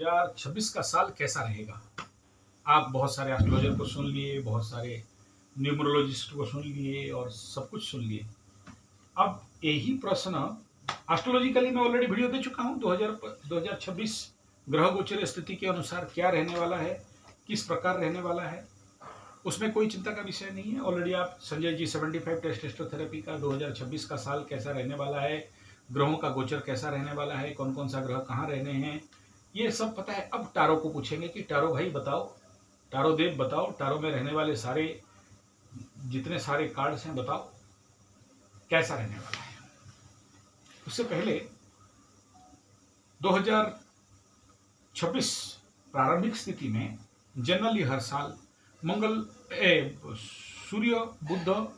2026 का साल कैसा रहेगा। आप बहुत सारे एस्ट्रोलॉजर को सुन लिए, बहुत सारे न्यूमरोलॉजिस्ट को सुन लिए और सब कुछ सुन लिए। अब यही प्रश्न एस्ट्रोलॉजिकली मैं ऑलरेडी वीडियो दे चुका हूँ। 2026 ग्रह गोचर स्थिति के अनुसार क्या रहने वाला है, किस प्रकार रहने वाला है, उसमें कोई चिंता का विषय नहीं है। ऑलरेडी आप संजय जी 75 टेस्ट एस्ट्रोथेरेपी का 2026 का साल कैसा रहने वाला है, ग्रहों का गोचर कैसा रहने वाला है, कौन कौन सा ग्रह कहाँ रहने हैं, ये सब पता है। अब टारो को पूछेंगे कि टारो भाई बताओ, टारो देव बताओ, टारो में रहने वाले सारे जितने सारे कार्ड्स हैं बताओ कैसा रहने वाला है। उससे पहले 2026 प्रारंभिक स्थिति में जनरली हर साल मंगल, सूर्य, बुध,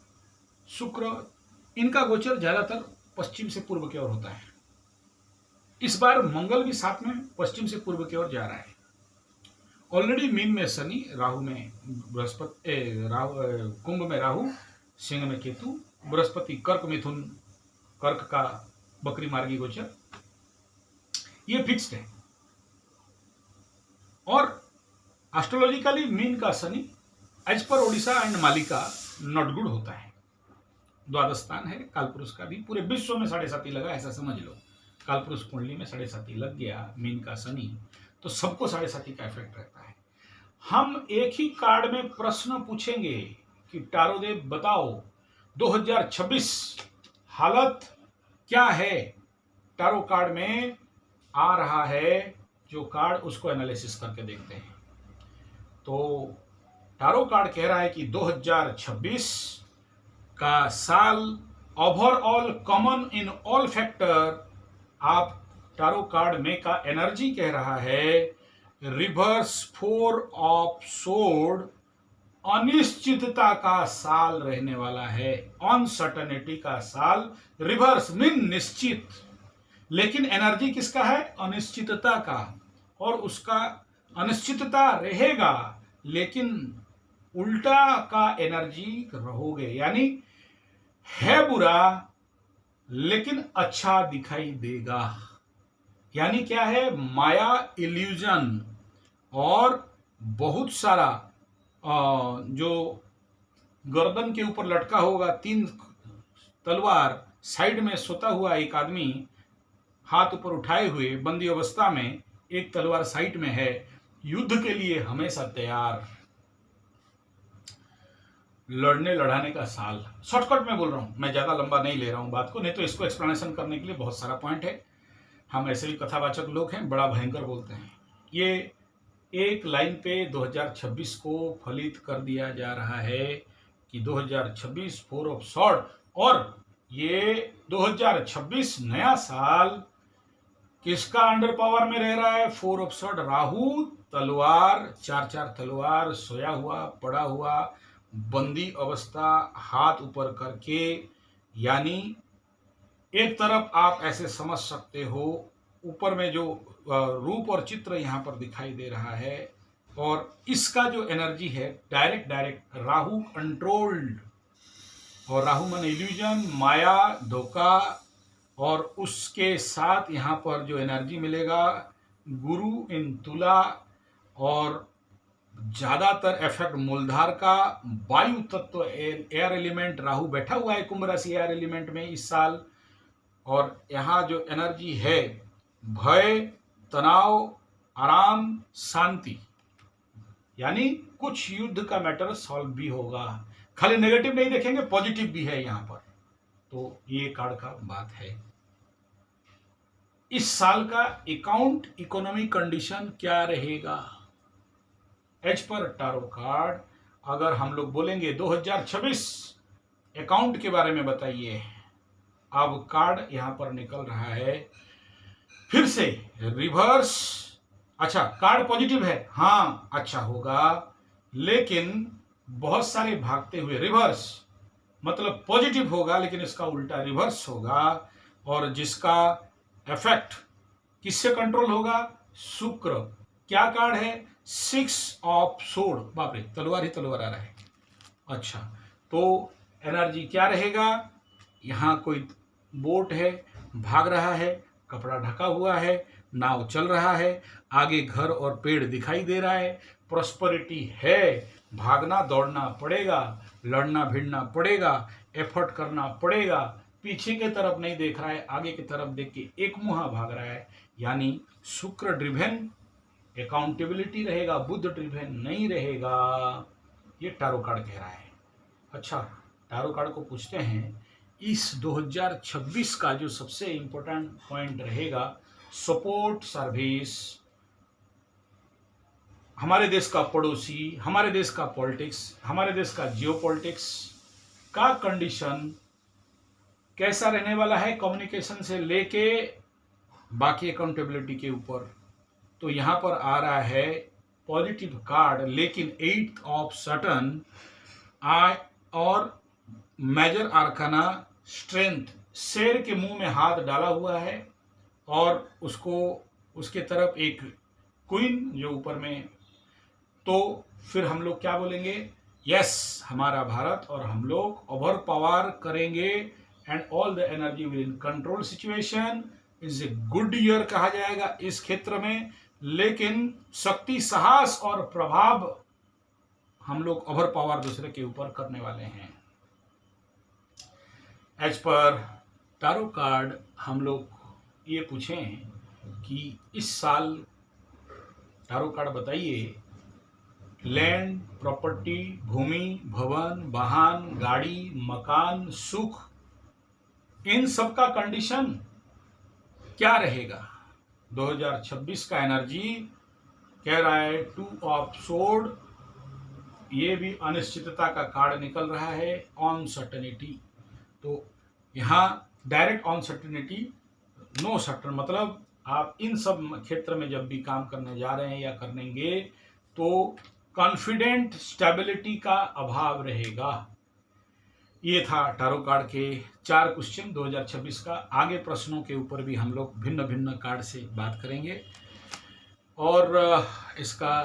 शुक्र, इनका गोचर ज्यादातर पश्चिम से पूर्व की ओर होता है। इस बार मंगल भी साथ में पश्चिम से पूर्व की ओर जा रहा है। ऑलरेडी मीन में शनि, राहु में बृहस्पति, कुंभ में राहु, सिंह में केतु, बृहस्पति कर्क मिथुन, कर्क का बकरी मार्गी गोचर, ये फिक्स्ड है। और एस्ट्रोलॉजिकली मीन का शनि एज पर Odisha and Malika not good होता है। द्वादश स्थान है कालपुरुष का भी, पूरे विश्व में 7.5 लगा, ऐसा समझ लो। कालपुरुष कुंडली में 7.5 लग गया मीन का शनि, तो सबको 7.5 का इफेक्ट रहता है। हम एक ही कार्ड में प्रश्न पूछेंगे कि टारोदेव बताओ 2026 हालत क्या है। टारो कार्ड में आ रहा है जो कार्ड, उसको एनालिसिस करके देखते हैं। तो टारो कार्ड कह रहा है कि 2026 का साल overall common in all factor, आप टारो कार्ड में का एनर्जी कह रहा है रिवर्स 4 ऑफ सोर्ड, अनिश्चितता का साल रहने वाला है, अनसर्टेनिटी का साल। रिवर्स मीन निश्चित, लेकिन एनर्जी किसका है, अनिश्चितता का, और उसका अनिश्चितता रहेगा लेकिन उल्टा का एनर्जी रहोगे, यानी है बुरा लेकिन अच्छा दिखाई देगा। यानी क्या है, माया, इल्यूजन, और बहुत सारा जो गर्दन के ऊपर लटका होगा 3 तलवार, साइड में सोता हुआ एक आदमी हाथ ऊपर उठाए हुए बंदी अवस्था में, एक तलवार साइड में है, युद्ध के लिए हमेशा तैयार, लड़ने लड़ाने का साल। शॉर्टकट में बोल रहा हूं, मैं ज्यादा लंबा नहीं ले रहा हूं बात को, नहीं तो इसको एक्सप्लेनेशन करने के लिए बहुत सारा पॉइंट है। हम ऐसे भी कथावाचक लोग हैं, बड़ा भयंकर बोलते हैं। ये एक लाइन पे 2026 को फलित कर दिया जा रहा है कि 2026 4 ऑफ सॉर्ड, और ये 2026 नया साल किसका अंडर पावर में रह रहा है, 4 ऑफ सॉर्ड, राहु, तलवार, 4 तलवार, सोया हुआ, पड़ा हुआ, बंदी अवस्था, हाथ ऊपर करके। यानी एक तरफ आप ऐसे समझ सकते हो, ऊपर में जो रूप और चित्र यहां पर दिखाई दे रहा है, और इसका जो एनर्जी है डायरेक्ट राहु कंट्रोल्ड, और राहु मन इल्यूजन, माया, धोखा, और उसके साथ यहां पर जो एनर्जी मिलेगा गुरु इन तुला, और ज्यादातर इफेक्ट मूलधार का, वायु तत्व, एयर एलिमेंट, राहु बैठा हुआ है कुंभ राशि एयर एलिमेंट में इस साल। और यहां जो एनर्जी है भय, तनाव, आराम, शांति, यानी कुछ युद्ध का मैटर सॉल्व भी होगा। खाली नेगेटिव नहीं देखेंगे, पॉजिटिव भी है यहां पर। तो ये कार्ड का बात है। इस साल का अकाउंट इकोनॉमी कंडीशन क्या रहेगा एज पर टारो कार्ड। अगर हम लोग बोलेंगे 2026 अकाउंट के बारे में बताइए, अब कार्ड यहां पर निकल रहा है फिर से रिवर्स। अच्छा, कार्ड पॉजिटिव है, हाँ अच्छा होगा, लेकिन बहुत सारे भागते हुए रिवर्स, मतलब पॉजिटिव होगा लेकिन इसका उल्टा रिवर्स होगा, और जिसका इफेक्ट किससे कंट्रोल होगा, शुक्र। क्या कार्ड है, 6 ऑफ सोर्ड, बाप रे, तलवार ही तलवार आ रहा है। अच्छा, तो एनर्जी क्या रहेगा, यहां कोई बोट है, भाग रहा है, कपड़ा ढका हुआ है, नाव चल रहा है, आगे घर और पेड़ दिखाई दे रहा है, प्रॉस्पेरिटी है, भागना दौड़ना पड़ेगा, लड़ना भिड़ना पड़ेगा, एफर्ट करना पड़ेगा, पीछे की तरफ नहीं देख रहा है, आगे की तरफ देख के एक मुहा भाग रहा है, यानी शुक्र ड्रिवेन अकाउंटेबिलिटी रहेगा, बुध ड्रिवेन नहीं रहेगा, ये टैरो कार्ड कह रहा है। अच्छा, टैरो कार्ड को पूछते हैं इस 2026 का जो सबसे इंपॉर्टेंट पॉइंट रहेगा, सपोर्ट सर्विस, हमारे देश का पड़ोसी, हमारे देश का पॉलिटिक्स, हमारे देश का जियोपॉलिटिक्स का कंडीशन कैसा रहने वाला है, कम्युनिकेशन से लेके बाकी अकाउंटेबिलिटी के ऊपर। तो यहां पर आ रहा है पॉजिटिव कार्ड, लेकिन 8th ऑफ सैटर्न और मेजर आर्काना स्ट्रेंथ, शेर के मुंह में हाथ डाला हुआ है और उसको उसके तरफ एक क्वीन जो ऊपर में, तो फिर हम लोग क्या बोलेंगे, यस हमारा भारत और हम लोग ओवर पावर करेंगे and all the energy will in control situation is a good year कहा जाएगा इस क्षेत्र में, लेकिन शक्ति साहस और प्रभाव हम लोग ओवर पावर दूसरे के ऊपर करने वाले हैं। एज पर टैरो कार्ड हम लोग ये पूछें कि इस साल टैरो कार्ड बताइए, लैंड प्रॉपर्टी, भूमि, भवन, वाहन, गाड़ी, मकान, सुख, इन सब का कंडीशन क्या रहेगा। 2026 का एनर्जी कह रहा है 2 ऑफ सोर्ड, ये भी अनिश्चितता का कार्ड निकल रहा है, अनसर्टेनिटी। तो यहाँ डायरेक्ट अनसर्टेनिटी, नो सर्टन, मतलब आप इन सब क्षेत्र में जब भी काम करने जा रहे हैं या करेंगे तो कॉन्फिडेंट स्टेबिलिटी का अभाव रहेगा। ये था टैरो कार्ड के 4 क्वेश्चन 2026 का। आगे प्रश्नों के ऊपर भी हम लोग भिन्न भिन्न कार्ड से बात करेंगे और इसका